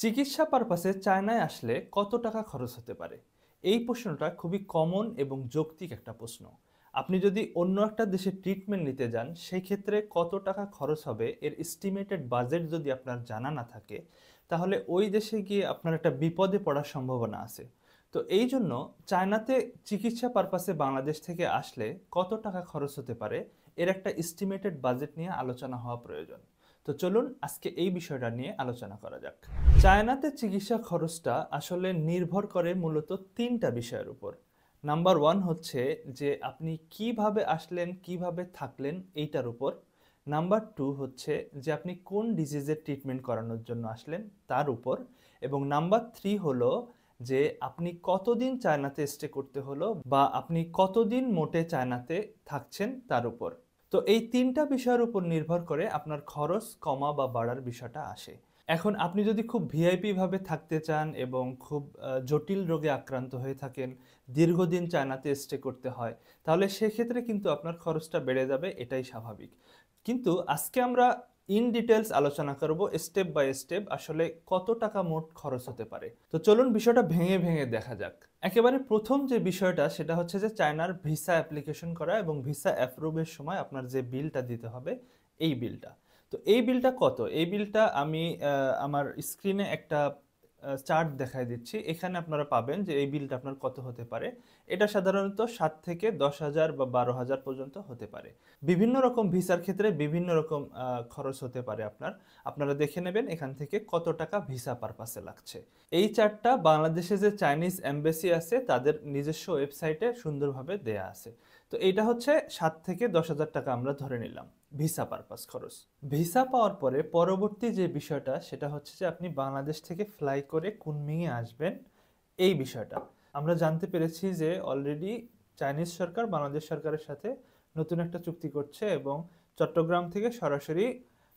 চিকিৎসা পারপাসে চায়নায় আসলে কত টাকা খরচ হতে পারে? এই প্রশ্নটা খুবই কমন এবং যৌক্তিক একটা প্রশ্ন। আপনি যদি অন্য একটা দেশে ট্রিটমেন্ট নিতে যান, সেই ক্ষেত্রে কত টাকা খরচ হবে এর এস্টিমেটেড বাজেট যদি আপনার জানা না থাকে, তাহলে ওই দেশে গিয়ে আপনার একটা বিপদে পড়ার সম্ভাবনা আছে। তো এই জন্য চায়নাতে চিকিৎসা পারপাসে বাংলাদেশ থেকে আসলে কত টাকা খরচ হতে পারে এর একটা এস্টিমেটেড বাজেট নিয়ে আলোচনা হওয়া প্রয়োজন। তো চলুন আজকে এই বিষয়টা নিয়ে আলোচনা করা যাক। চায়নাতে চিকিৎসা খরচটা আসলে নির্ভর করে মূলত তিনটা বিষয়ের উপর। নাম্বার ওয়ান হচ্ছে যে আপনি কিভাবে আসলেন, কিভাবে থাকলেন এইটার উপর। নাম্বার টু হচ্ছে যে আপনি কোন ডিজিজের ট্রিটমেন্ট করানোর জন্য আসলেন তার উপর। এবং নাম্বার থ্রি হলো যে আপনি কতদিন চায়নাতে স্টে করতে হলো বা আপনি কতদিন মোটে চায়নাতে থাকছেন তার উপর। তো এই তিনটা বিষয়ের উপর নির্ভর করে আপনার খরচ কমা বা বাড়ার বিষয়টা আসে। এখন আপনি যদি খুব ভিআইপি ভাবে থাকতে চান এবং খুব জটিল রোগে আক্রান্ত হয়ে থাকেন, দীর্ঘদিন চায়নাতে স্টে করতে হয়, তাহলে সেক্ষেত্রে কিন্তু আপনার খরচটা বেড়ে যাবে, এটাই স্বাভাবিক। কিন্তু আজকে আমরা ইন ডিটেলস আলোচনা করব স্টেপ বাই স্টেপ আসলে কত টাকা মোট খরচ হতে পারে। তো চলুন বিষয়টা ভেঙে ভেঙে দেখা যাক। একেবারে প্রথম যে বিষয়টা সেটা হচ্ছে যে চায়নার ভিসা অ্যাপ্লিকেশন করা এবং ভিসা অ্যাপ্রুভের সময় আপনার যে বিলটা দিতে হবে, এই বিলটা। তো এই বিলটা কত? এই বিলটা আমি আমার স্ক্রিনে একটা চার্ট দেখায় দিচ্ছি। এখানে আপনারা পাবেন যে এই বিলটা আপনার কত হতে পারে। এটা সাধারণত ৭ থেকে ১০,০০০ বা ১২,০০০ পর্যন্ত হতে পারে। বিভিন্ন রকম ভিসার ক্ষেত্রে বিভিন্ন রকম খরচ হতে পারে আপনার। আপনারা দেখে নেবেন এখান থেকে কত টাকা ভিসা পারপাসে লাগছে। এই চার্টটা বাংলাদেশে যে চাইনিজ এমবাসি আছে তাদের নিজস্ব ওয়েবসাইটে সুন্দরভাবে দেয়া আছে। তো এইটা হচ্ছে ৭ থেকে ১০,০০০ টাকা আমরা ধরে নিলাম ভিসা পারপাস খরচ। ভিসা পাওয়ার পরে পরবর্তী যে বিষয়টা সেটা হচ্ছে যে আপনি বাংলাদেশ থেকে ফ্লাই করে কুনমিংয়ে আসবেন, এই বিষয়টা। আমরা জানতে পেরেছি যে অলরেডি চাইনিজ সরকার বাংলাদেশ সরকারের সাথে নতুন একটা চুক্তি করছে এবং চট্টগ্রাম থেকে সরাসরি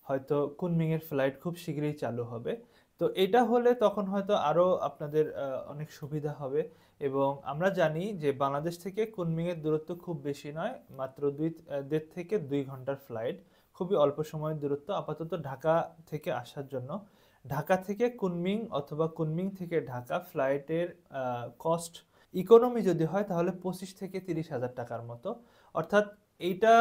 হয়তো কুনমিংয়ের ফ্লাইট খুব শীঘ্রই চালু হবে। তো এটা হলে তখন হয়তো আরো আপনাদের অনেক সুবিধা হবে। এবং আমরা জানি যে বাংলাদেশ থেকে কুনমিংয়ের দূরত্ব খুব বেশি নয়, মাত্র ১.৫ থেকে ২ ঘন্টার ফ্লাইট। খুবই অল্প সময়ের দূরত্ব আপাতত ঢাকা থেকে আসার জন্য। ঢাকা থেকে কুনমিং অথবা কুনমিং থেকে ঢাকা ফ্লাইটের কস্ট ইকোনমি যদি হয় তাহলে ২৫ থেকে ৩০,০০০ টাকার মতো। অর্থাৎ এইটা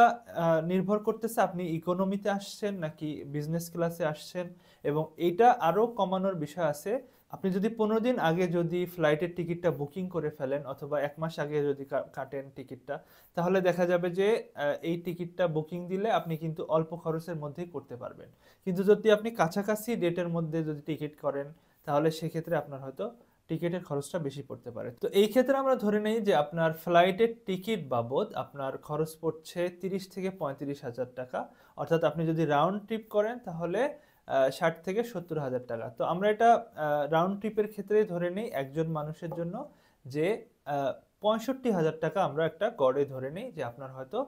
নির্ভর করতেছে আপনি ইকোনমিতে আসছেন নাকি বিজনেস ক্লাসে আসছেন। এবং এইটা আরো কমানোর বিষয় আছে। আপনি যদি ১৫ দিন আগে যদি ফ্লাইটের টিকিটটা বুকিং করে ফেলেন অথবা ১ মাস আগে যদি কাটেন টিকিটটা, তাহলে দেখা যাবে যে এই টিকিটটা বুকিং দিলে আপনি কিন্তু অল্প খরচের মধ্যেই করতে পারবেন। কিন্তু যদি আপনি কাছাকাছি ডেটের মধ্যে যদি টিকিট করেন, তাহলে সেক্ষেত্রে আপনার হয়তো টিকিটের খরচটা বেশি পড়তে পারে। তো এই ক্ষেত্রে আমরা ধরে নেই যে আপনার ফ্লাইটের টিকিট বাবদ আপনার খরচ পড়ছে ৩০ থেকে ৩৫,০০০ টাকা। অর্থাৎ আপনি যদি রাউন্ড ট্রিপ করেন তাহলে ৬০ থেকে ৭০,০০০ টাকা। তো আমরা এটা রাউন্ড ট্রিপের ক্ষেত্রে ধরে নেই একজন মানুষের জন্য যে ৬৫,০০০ টাকা আমরা একটা গড়ে ধরে নেই যে আপনার হয়তো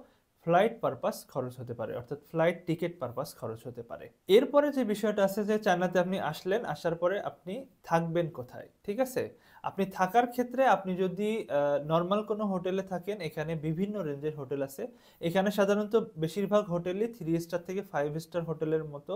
ফ্লাইট পারপাস খরচ হতে পারে, অর্থাৎ ফ্লাইট টিকিট পারপাস খরচ হতে পারে। এরপরে যে বিষয়টা আছে যে চায়নাতে আপনি আসলেন, আসার পরে আপনি থাকবেন কোথায়, ঠিক আছে? আপনি থাকার ক্ষেত্রে আপনি যদি নর্মাল কোনো হোটেলে থাকেন, এখানে বিভিন্ন রেঞ্জের হোটেল আছে। এখানে সাধারণত বেশিরভাগ হোটেলই 3 স্টার থেকে 5 স্টার হোটেলের মতো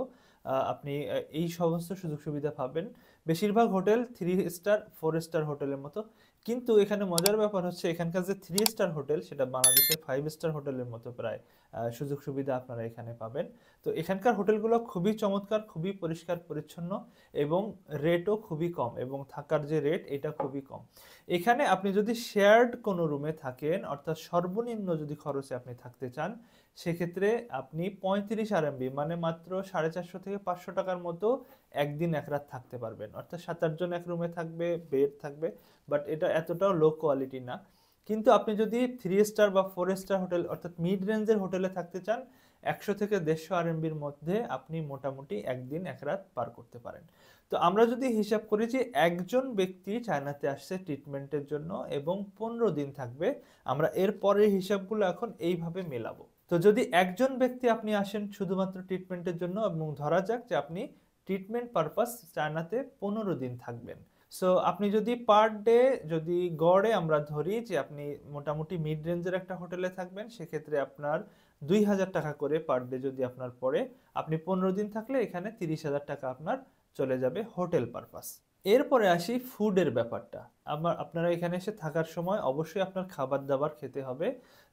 আপনি এই সমস্ত সুযোগ সুবিধা পাবেন। বেশিরভাগ হোটেল 3 স্টার 4 স্টার হোটেলের মতো। কিন্তু এখানে মজার ব্যাপার হচ্ছে এখানকার যে 3 স্টার হোটেল সেটা বাংলাদেশের 5 স্টার হোটেলের মতো প্রায় সুযোগ সুবিধা আপনারা এখানে পাবেন। তো এখানকার হোটেলগুলো খুবই চমৎকার, খুবই পরিষ্কার পরিচ্ছন্ন এবং রেটও খুবই কম, এবং থাকার যে রেট এটা খুবই কম। এখানে আপনি যদি শেয়ার্ড কোনো রুমে থাকেন, অর্থাৎ সর্বনিম্ন যদি খরচে আপনি থাকতে চান, সেক্ষেত্রে আপনি ৩৫ RMB মানে মাত্র ৪৫০ থেকে ৫০০ টাকার মতো একদিন এক রাত থাকতে পারবেন। অর্থাৎ ৭-৮ জন এক রুমে থাকবে, বেড থাকবে, বাট এটা এতটাও লো কোয়ালিটি না। কিন্তু আপনি যদি 3 স্টার বা 4 স্টার হোটেল অর্থাৎ মিড রেঞ্জের হোটেলে থাকতে চান, ১০০ থেকে ১৫০ RMB-র মধ্যে আপনি মোটামুটি একদিন এক রাত পার করতে পারেন। তো আমরা যদি হিসাব করি যে একজন ব্যক্তি চায়নাতে আসছে ট্রিটমেন্টের জন্য এবং ১৫ দিন থাকবে, আমরা এর পরের হিসাবগুলো এখন এইভাবে মেলাবো। তো যদি একজন ব্যক্তি আপনি আসেন শুধুমাত্র ট্রিটমেন্টের জন্য এবং ধরা যাক যে আপনি ট্রিটমেন্ট পারপাস চায়নাতে ১৫ দিন থাকবেন, সো আপনি যদি পার ডে যদি গড়ে আমরা ধরি যে আপনি মোটামুটি মিড রেঞ্জের একটা হোটেলে থাকবেন, সেক্ষেত্রে আপনার ২,০০০ টাকা করে পার ডে যদি আপনার পড়ে, আপনি ১৫ দিন থাকলে এখানে ৩০,০০০ টাকা আপনার চলে যাবে হোটেল পারপাস। এরপরে আসি ফুডের ব্যাপারটা। আপনারা এখানে এসে থাকার সময় অবশ্যই আপনার খাবার দাবার খেতে হবে।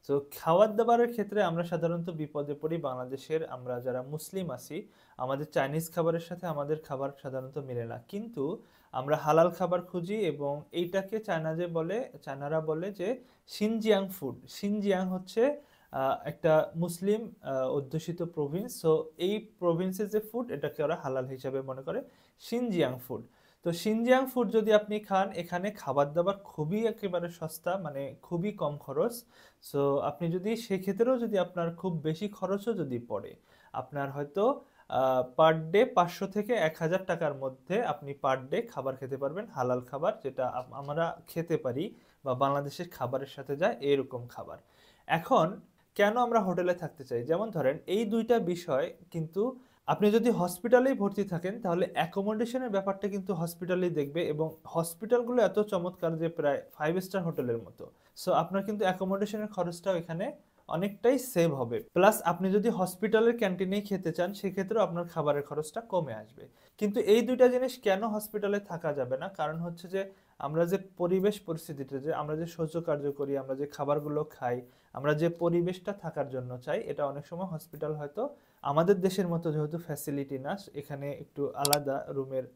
তো খাবার দাবারের ক্ষেত্রে আমরা সাধারণত বিপদে পড়ি বাংলাদেশের আমরা যারা মুসলিম আছি, আমাদের চাইনিজ খাবারের সাথে আমাদের খাবার সাধারণত মেলে না, কিন্তু আমরা হালাল খাবার খুঁজি এবং এইটাকে চায়নারা বলে যে শিনজিয়াং ফুড। শিনজিয়াং হচ্ছে একটা মুসলিম অধ্যুষিত প্রভিন্স। সো এই প্রভিন্সের যে ফুড এটাকে ওরা হালাল হিসাবে মনে করে শিনজিয়াং ফুড। তো শিনজিয়াং ফুড যদি আপনি খান, এখানে খাবার দাবার খুবই একেবারে সস্তা, মানে খুবই কম খরচ। সো আপনি যদি সেক্ষেত্রেও যদি আপনার খুব বেশি খরচও যদি পড়ে, আপনার হয়তো পার ডে 500 থেকে 1000 টাকার মধ্যে আপনি পার ডে খাবার খেতে পারবেন, হালাল খাবার যেটা আমরা খেতে পারি বা বাংলাদেশের খাবারের সাথে যায় এরকম খাবার। এখন কেন আমরা হোটেলে থাকতে চাই, যেমন ধরেন এই দুইটা বিষয় কিন্তু আপনি যদি হসপিটালেই ভর্তি থাকেন তাহলে অ্যাকোমোডেশনের ব্যাপারটা কিন্তু হসপিটালেই দেখবে, এবং হসপিটালগুলো এত চমৎকার যে প্রায় 5 স্টার হোটেলের মতো। সো আপনার কিন্তু অ্যাকোমোডেশনের খরচটাও এখানে অনেকটাই সেভ হবে। প্লাস আপনি যদি হসপিটালের ক্যান্টিনেই খেতে চান সেক্ষেত্রেও আপনার খাবারের খরচটা কমে আসবে। কিন্তু এই দুইটা জিনিস কেন হসপিটালে থাকা যাবে না, কারণ হচ্ছে যে আমরা যে পরিবেশ পরিস্থিতিটা, যে আমরা যে শৌচ কার্য করি, আমরা যে খাবারগুলো খাই, আমরা যে পরিবেশটা থাকার জন্য চাই, এটা অনেক সময় হসপিটাল হয়তো আমাদের দেশের মতো যেহেতু ফ্যাসিলিটি না, এখানে একটু আলাদা রুমের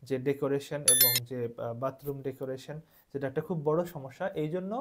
যে ডেকোরেশন এবং যে বাথরুম ডেকোরেশন, যেটা একটা খুব বড় সমস্যা, এই জন্য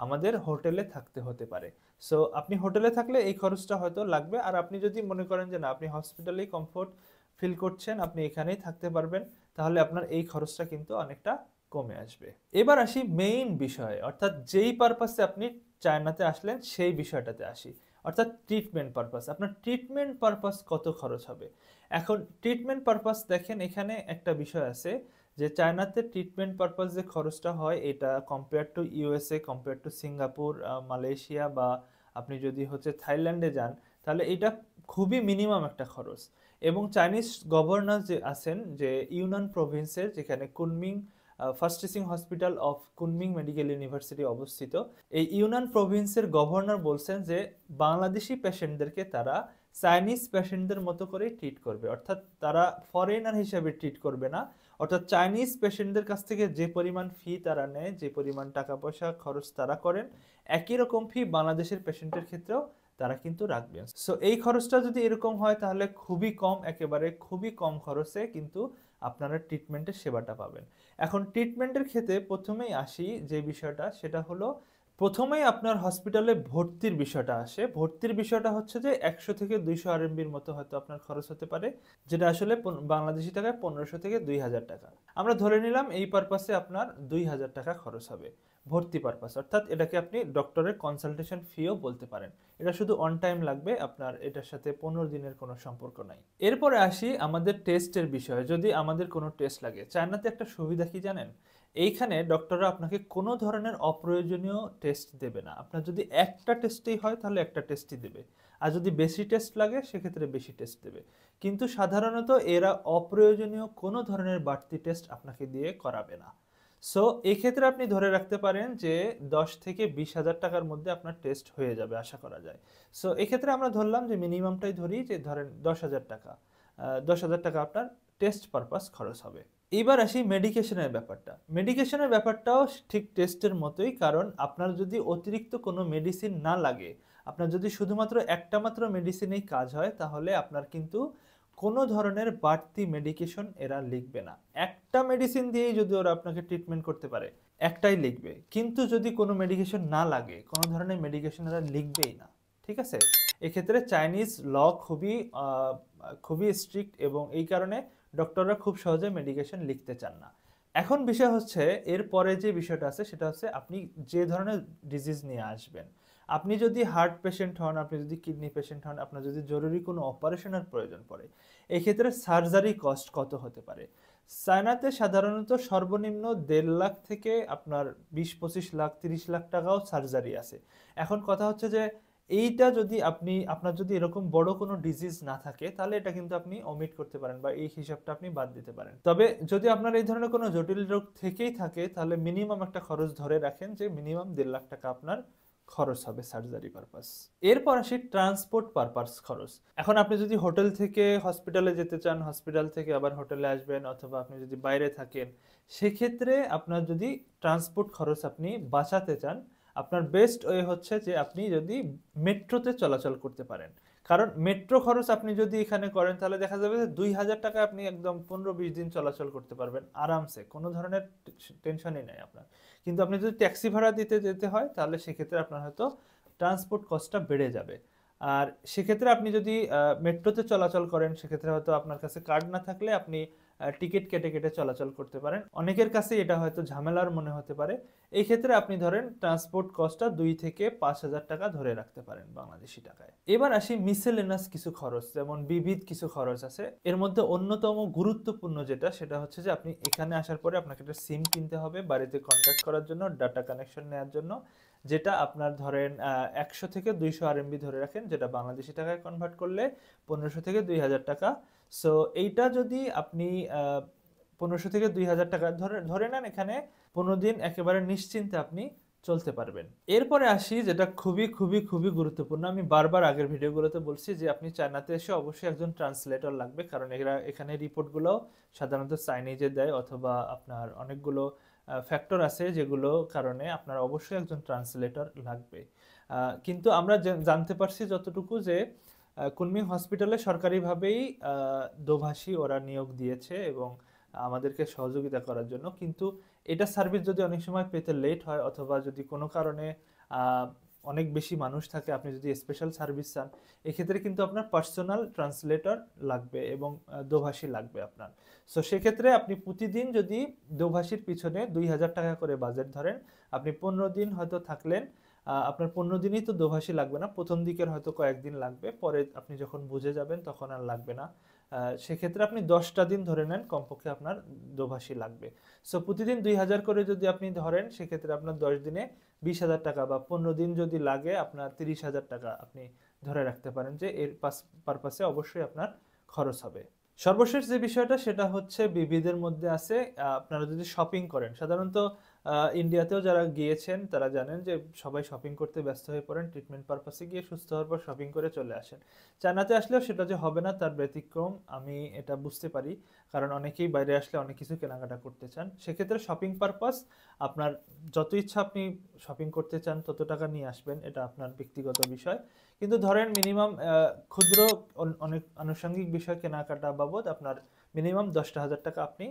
আমাদের হোটেলে থাকতে হতে পারে। সো আপনি হোটেলে থাকলে এই খরচটা হয়তো লাগবে, আর আপনি যদি মনে করেন যে না আপনি হসপিটালেই কমফোর্ট ফিল করছেন, আপনি এখানেই থাকতে পারবেন, তাহলে আপনার এই খরচটা কিন্তু অনেকটা কমে আসবে। এবার আসি মেইন বিষয়ে, অর্থাৎ যেই পারপাসে আপনি চায়নাতে আসলেন সেই বিষয়টাতে আসি, অর্থাৎ ট্রিটমেন্ট পারপাস। আপনার ট্রিটমেন্ট পারপাস কত খরচ হবে। এখন ট্রিটমেন্ট পারপাস দেখেন, এখানে একটা বিষয় আছে যে চায়নাতে ট্রিটমেন্ট পারপাস যে খরচটা হয় এটা compare to USA, compare to Singapore, Malaysia বা আপনি যদি হচ্ছে থাইল্যান্ডে যান, তাহলে এটা খুবই মিনিমাম একটা খরচ। এবং চাইনিজ গভর্নর যে আছেন, যে ইউনান প্রভিন্সের যেখানে Kunming first teaching hospital of Kunming medical university অবস্থিত, এই ইউনান প্রভিন্সের গভর্নর বলছেন যে বাংলাদেশি পেশেন্টদেরকে তারা চাইনিজ পেশেন্টদের মতো করে ট্রিট করবে, অর্থাৎ তারা ফরেনার হিসেবে ট্রিট করবে না। অর্থাৎ চাইনিজ পেশেন্টদের কাছ থেকে যে পরিমাণ ফি তারা নেয়, যে পরিমাণ টাকা পয়সা খরচ তারা করেন, একই রকম ফি বাংলাদেশের পেশেন্টের ক্ষেত্রেও তারা কিন্তু রাখবেন। সো এই খরচটা যদি এরকম হয় তাহলে খুবই কম, একেবারে খুবই কম খরচে কিন্তু আপনারা ট্রিটমেন্টের সেবাটা পাবেন। এখন ট্রিটমেন্টের ক্ষেত্রে প্রথমেই আসি যে বিষয়টা, সেটা হলো প্রথমেই আপনার হসপিটালে ভর্তির বিষয়টা আসে। ভর্তির বিষয়টা হচ্ছে যে 100 থেকে 200 আরএমবির মতো হয়তো আপনার খরচ হতে পারে, যেটা আসলে বাংলাদেশি টাকায় 1500 থেকে 2000 টাকা। আমরা ধরে নিলাম এই পারপাসে আপনার 2000 টাকা খরচ হবে ভর্তি পারপাস, অর্থাৎ এটাকে আপনি ডক্টরের কনসালটেশন ফিও বলতে পারেন। এটা শুধু অন টাইম লাগবে, আপনার এটার সাথে 15 দিনের কোনো সম্পর্ক নাই। এরপরে আসি আমাদের টেস্টের বিষয়ে। যদি আমাদের কোনো টেস্ট লাগে, চায়নাতে একটা সুবিধা কি জানেন, এইখানে ডক্টররা আপনাকে কোনো ধরনের অপ্রয়োজনীয় টেস্ট দেবে না। আপনার যদি একটা টেস্টেই হয় তাহলে একটা টেস্টই দেবে, আর যদি বেশি টেস্ট লাগে সেক্ষেত্রে বেশি টেস্ট দেবে। কিন্তু সাধারণত এরা অপ্রয়োজনীয় কোনো ধরনের বাড়তি টেস্ট আপনাকে দিয়ে করাবে না। সো এক্ষেত্রে আপনি ধরে রাখতে পারেন যে 10 থেকে 20,000 টাকার মধ্যে আপনার টেস্ট হয়ে যাবে আশা করা যায়। সো এক্ষেত্রে আমরা ধরলাম যে মিনিমামটাই ধরি, যে ধরেন 10,000 টাকা, 10,000 টাকা আপনার টেস্ট পারপাস খরচ হবে। এবার আসি মেডিকেশনের ব্যাপারটা। মেডিকেশনের ব্যাপারটাও ঠিক টেস্টের মতোই, কারণ আপনার যদি অতিরিক্ত কোনো মেডিসিন না লাগে, আপনার যদি শুধুমাত্র একটা মাত্র মেডিসিনেই কাজ হয়, তাহলে আপনার কিন্তু কোনো ধরনের বাড়তি মেডিকেশন এরা লিখবে না। একটা মেডিসিন দিয়েই যদি ওরা আপনাকে ট্রিটমেন্ট করতে পারে, একটাই লিখবে। কিন্তু যদি কোনো মেডিকেশন না লাগে, কোনো ধরনের মেডিকেশন এরা লিখবেই না। ঠিক আছে, এক্ষেত্রে চাইনিজ ল খুবই স্ট্রিক্ট, এবং এই কারণে ডক্টররা খুব সহজে মেডিকেশন লিখতে চান না। এখন বিষয় হচ্ছে এর পরে যে বিষয়টা আছে সেটা হচ্ছে আপনি যে ধরনের ডিজিজ নিয়ে আসবেন। আপনি যদি হার্ট পেশেন্ট হন, আপনি যদি কিডনি পেশেন্ট হন, আপনার যদি জরুরি কোনো অপারেশনের প্রয়োজন পড়ে, এক্ষেত্রে সার্জারি কস্ট কত হতে পারে। চায়নাতে সাধারণত সর্বনিম্ন 1.5 লাখ থেকে আপনার 20-25 লাখ 30 লাখ টাকাও সার্জারি আছে। এখন কথা হচ্ছে যে এইটা যদি আপনার যদি এরকম বড় কোনো ডিজিজ না থাকে তাহলে এটা কিন্তু আপনি ওমিট করতে পারেন বা এই হিসাবটা আপনি বাদ দিতে পারেন। তবে যদি আপনার এই ধরনের কোনো জটিল রোগ থেকেই থাকে তাহলে মিনিমাম একটা খরচ ধরে রাখেন যে মিনিমাম 1.5 লাখ টাকা আপনার খরচ হবে সার্জারি পারপাস। এরপর আসি ট্রান্সপোর্ট পারপাস খরচ। এখন আপনি যদি হোটেল থেকে হসপিটালে যেতে চান, হসপিটাল থেকে আবার হোটেলে আসবেন, অথবা আপনি যদি বাইরে থাকেন, সেক্ষেত্রে আপনার যদি ট্রান্সপোর্ট খরচ আপনি বাঁচাতে চান, আপনার বেস্ট ওয়ে হচ্ছে যে আপনি যদি মেট্রোতে চলাচল করতে পারেন। কারণ মেট্রো খরচ আপনি যদি এখানে করেন তাহলে দেখা যাবে যে 2000 টাকা আপনি একদম 15-20 দিন চলাচল করতে পারবেন আরামসে, কোনো ধরনের টেনশনই নেই আপনার। কিন্তু আপনি যদি ট্যাক্সি ভাড়া দিতে যেতে হয় তাহলে সেক্ষেত্রে আপনার হয়তো ট্রান্সপোর্ট কস্টটা বেড়ে যাবে। আর সেক্ষেত্রে আপনি যদি মেট্রোতে চলাচল করেন, সেক্ষেত্রে হয়তো আপনার কাছে কার্ড না থাকলে আপনি টিকিট কেটে কেটে চলাচল করতে পারেন। অনেকের কাছে এটা হয়তো ঝামেলার মনে হতে পারে। এই ক্ষেত্রে আপনি ধরেন ট্রান্সপোর্ট কস্টটা 2 থেকে 5 হাজার টাকা ধরে রাখতে পারেন বাংলাদেশি টাকায়। এবার আসি মিসেলেনাস কিছু খরচ, যেমন বিবিধ কিছু খরচ আছে। এর মধ্যে অন্যতম গুরুত্বপূর্ণ যেটা, সেটা হচ্ছে যে আপনি এখানে আসার পরে আপনাকে একটা সিম কিনতে হবে বাড়িতে কন্ট্যাক্ট করার জন্য, ডাটা কানেকশন নেওয়ার জন্য, যেটা আপনার ধরেন 100 থেকে 200 RMB ধরে রাখেন, যেটা বাংলাদেশি টাকায় কনভার্ট করলে 1500 থেকে 2000 টাকা। সো এইটা যদি আপনি 1500 থেকে 2000 টাকা ধরে নেন, এখানে 15 দিন একেবারে নিশ্চিন্তে আপনি চলতে পারবেন। এরপরে আসি যেটা খুবই খুবই খুবই গুরুত্বপূর্ণ। আমি বারবার আগের ভিডিওগুলোতে বলছি যে আপনি চায়নাতে এসে অবশ্যই একজন ট্রান্সলেটর লাগবে, কারণ এরা এখানে রিপোর্টগুলো সাধারণত চাইনিজে দেয়, অথবা আপনার অনেকগুলো ফ্যাক্টর আছে যেগুলো কারণে আপনার অবশ্যই একজন ট্রান্সলেটর লাগবে। কিন্তু আমরা জানতে পারছি যতটুকু যে কুনমিং হসপিটালে সরকারিভাবেই দোভাষী ওরা নিয়োগ দিয়েছে এবং আমাদেরকে সহযোগিতা করার জন্য। কিন্তু এটা সার্ভিস যদি অনেক সময় পেতে লেট হয়, অথবা যদি কোনো কারণে অনেক বেশি মানুষ থাকে, আপনি যদি স্পেশাল সার্ভিস চান, এক্ষেত্রে কিন্তু আপনার পার্সোনাল ট্রান্সলেটর লাগবে এবং দোভাষী লাগবে আপনার। সো সেক্ষেত্রে আপনি প্রতিদিন যদি দোভাষীর পিছনে 2000 টাকা করে বাজেট ধরেন, আপনি 15 দিন হয়তো থাকলেন, আপনার 15 দিনই তো দোভাষী লাগবে না, প্রথম দিকের হয়তো কয়েকদিন লাগবে, পরে আপনি যখন বুঝে যাবেন তখন আর লাগবে না। সেক্ষেত্রে আপনি 10টা দিন ধরে নেন কমপক্ষে আপনার দোভাষী লাগবে। সো প্রতিদিন 2000 করে যদি আপনি ধরেন, সেক্ষেত্রে আপনার 10 দিনে 20,000 টাকা, বা 15 দিন যদি লাগে আপনার 30,000 টাকা আপনি ধরে রাখতে পারেন যে এর পারপাসে অবশ্যই আপনার খরচ হবে। সর্বশেষ যে বিষয়টা সেটা হচ্ছে বিবিধের মধ্যে আছে আপনারা যদি শপিং করেন। সাধারণত ইন্ডিয়াতেও যারা গিয়েছেন তারা জানেন যে সবাই শপিং করতে ব্যস্ত হয়ে পড়েন, ট্রিটমেন্ট পারপাসে গিয়ে সুস্থ হওয়ার পর শপিং করে চলে আসেন। চায়নাতে আসলেও সেটা যে হবে না তার ব্যতিক্রম, আমি এটা বুঝতে পারি, কারণ অনেকেই বাইরে আসলে অনেক কিছু কেনাকাটা করতে চান। সেক্ষেত্রে শপিং পারপাস আপনার যত ইচ্ছা আপনি শপিং করতে চান তত টাকা নিয়ে আসবেন, এটা আপনার ব্যক্তিগত বিষয়। কিন্তু ধরেন মিনিমাম ক্ষুদ্র অনেক আনুষঙ্গিক বিষয় কেনাকাটা বাবদ আপনার মিনিমাম 10,000 টাকা আপনি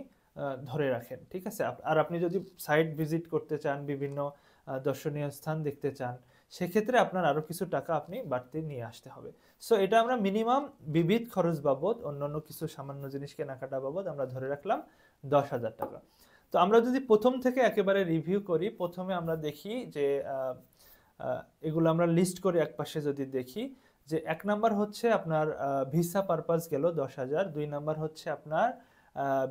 ধরে রাখেন, ঠিক আছে? আর আপনি যদি সাইট ভিজিট করতে চান, বিভিন্ন দর্শনীয় স্থান দেখতে চান, সেক্ষেত্রে আপনার আরো কিছু টাকা আপনি বাড়তি নিয়ে আসতে হবে। সো এটা আমরা মিনিমাম বিবিধ খরচ বাবদ, অন্যান্য কিছু সামান্য জিনিস কেনাকাটা বাবদ আমরা ধরে রাখলাম 10,000 টাকা। তো আমরা যদি প্রথম থেকে একেবারে রিভিউ করি, প্রথমে আমরা দেখি যে এগুলো আমরা লিস্ট করে একপাশে যদি দেখি, যে 1 নাম্বার হচ্ছে আপনার ভিসা পারপাস গেল 10,000, 2 নাম্বার হচ্ছে আপনার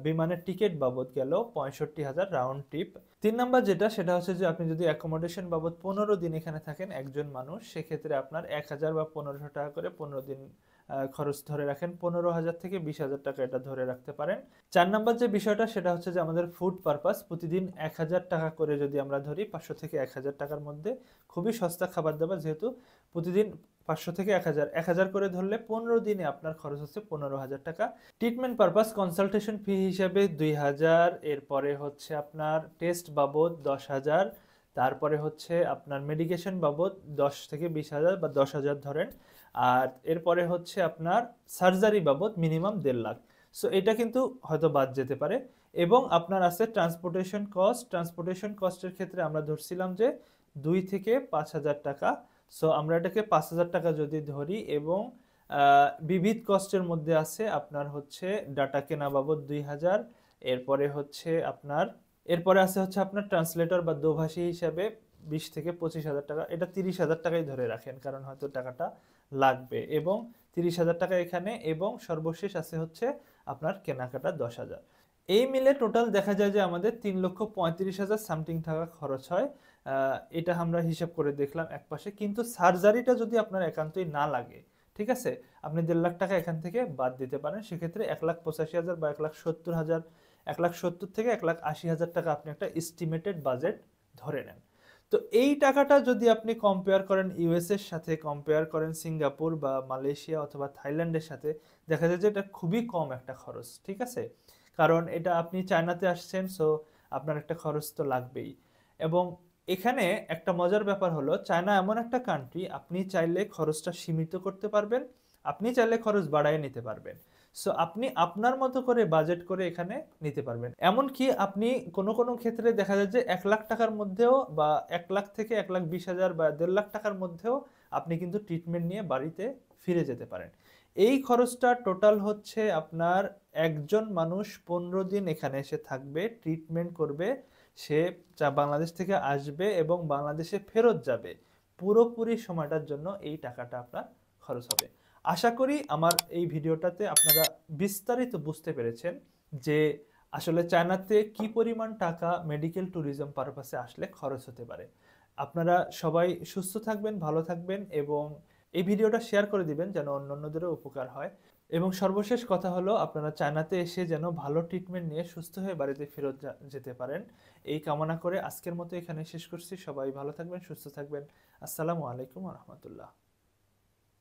বিমানের টিকিট বাবদ গেল 65,000 রাউন্ড ট্রিপ। 3 নাম্বার যেটা, সেটা হচ্ছে যে আপনি যদি অ্যাকোমোডেশন বাবদ 15 দিন এখানে থাকেন একজন মানুষ, সেক্ষেত্রে আপনার 1,000 বা 1,500 টাকা করে 15 দিন খরচ ধরে রাখেন, 15,000 থেকে 20,000 টাকা এটা ধরে রাখতে পারেন। 4 নাম্বার যে বিষয়টা সেটা হচ্ছে যে আমাদের ফুড পারপাস, প্রতিদিন 1,000 টাকা করে যদি আমরা ধরি, 500 থেকে 1,000 টাকার মধ্যে খুবই সস্তা খাবার দাবার, যেহেতু প্রতিদিন 500 থেকে 1,000 করে ধরলে 15 দিনে আপনার খরচ হচ্ছে 15,000 টাকা। ট্রিটমেন্ট পারপাস কনসালটেশন ফি হিসেবে 2,000, এরপরে হচ্ছে আপনার টেস্ট বাবদ 10,000, তারপরে হচ্ছে আপনার মেডিকেশন বাবদ 10 থেকে 20,000 বা 10,000 ধরেন, আর এরপরে হচ্ছে আপনার সার্জারি বাবদ মিনিমাম 1.5 লাখ। সো এটা কিন্তু হয়তো বাদ যেতে পারে। এবং আপনার আছে ট্রান্সপোর্টেশন কস্ট। ট্রান্সপোর্টেশন কস্টের ক্ষেত্রে আমরা ধরছিলাম যে 2 থেকে 5,000 টাকা। সো আমরা এটাকে 5,000 টাকা যদি ধরি, এবং বিবিধ কস্টের মধ্যে আছে আপনার হচ্ছে ডাটা কেনা বাবদ 2,000, এরপরে আছে হচ্ছে আপনার ট্রান্সলেটর বা দোভাষী হিসাবে 20 থেকে 25,000 টাকা, এটা 30,000 টাকাই ধরে রাখেন কারণ হয়তো টাকাটা লাগবে, এবং 30,000 টাকা এখানে, এবং সর্বশেষ আছে হচ্ছে আপনার কেনাকাটা 10,000। এই মিলে টোটাল দেখা যায় যে আমাদের 3,35,000 সামথিং টাকা খরচ হয়। এটা আমরা হিসাব করে দেখলাম একপাশে। কিন্তু সার্জারিটা যদি আপনার একান্তই না লাগে, ঠিক আছে, আপনি 1.5 লাখ টাকা এখান থেকে বাদ দিতে পারেন, সেক্ষেত্রে 1,85,000 বা 1,70,000, 1,70,000 থেকে 1,80,000 টাকা আপনি একটা এস্টিমেটেড বাজেট ধরে নেন। তো এই টাকাটা যদি আপনি কম্পেয়ার করেন ইউএস এর সাথে, কম্পেয়ার করেন সিঙ্গাপুর বা মালয়েশিয়া অথবা থাইল্যান্ডের সাথে, দেখা যায় যে এটা খুবই কম একটা খরচ, ঠিক আছে? কারণ এটা আপনি চায়নাতে আসছেন, সো আপনার একটা খরচ তো লাগবেই। এবং এখানে একটা মজার ব্যাপার হলো, চায়না এমন একটা কান্ট্রি, আপনি চাইলে খরচটা সীমিত করতে পারবেন, আপনি চাইলে খরচ বাড়ায় নিতে পারবেন। সো আপনি আপনার মতো করে বাজেট করে এখানে নিতে পারবেন। এমনকি আপনি কোনো কোনো ক্ষেত্রে দেখা যায় যে 1 লাখ টাকার মধ্যেও, বা 1 লাখ থেকে 1,20,000 বা 1.5 লাখ টাকার মধ্যেও আপনি কিন্তু ট্রিটমেন্ট নিয়ে বাড়িতে ফিরে যেতে পারেন। এই খরচটা টোটাল হচ্ছে আপনার, একজন মানুষ 15 দিন এখানে এসে থাকবে, ট্রিটমেন্ট করবে, সে বাংলাদেশ থেকে আসবে এবং বাংলাদেশে ফেরত যাবে, পুরোপুরি সময়টার জন্য এই টাকাটা আপনার খরচ হবে। আশা করি আমার এই ভিডিওটাতে আপনারা বিস্তারিত বুঝতে পেরেছেন যে আসলে চায়নাতে কি পরিমাণ টাকা মেডিকেল ট্যুরিজম পারপাসে আসলে খরচ হতে পারে। আপনারা সবাই সুস্থ থাকবেন, ভালো থাকবেন, এবং এই ভিডিওটা শেয়ার করে দিবেন যেন অন্যান্যদেরও উপকার হয়। এবং সর্বশেষ কথা হলো, আপনারা চায়নাতে এসে যেন ভালো ট্রিটমেন্ট নিয়ে সুস্থ হয়ে বাড়িতে ফেরত যেতে পারেন, এই কামনা করে আজকের মতো এখানে শেষ করছি। সবাই ভালো থাকবেন, সুস্থ থাকবেন। আসসালামু আলাইকুম ওয়া রাহমাতুল্লাহ।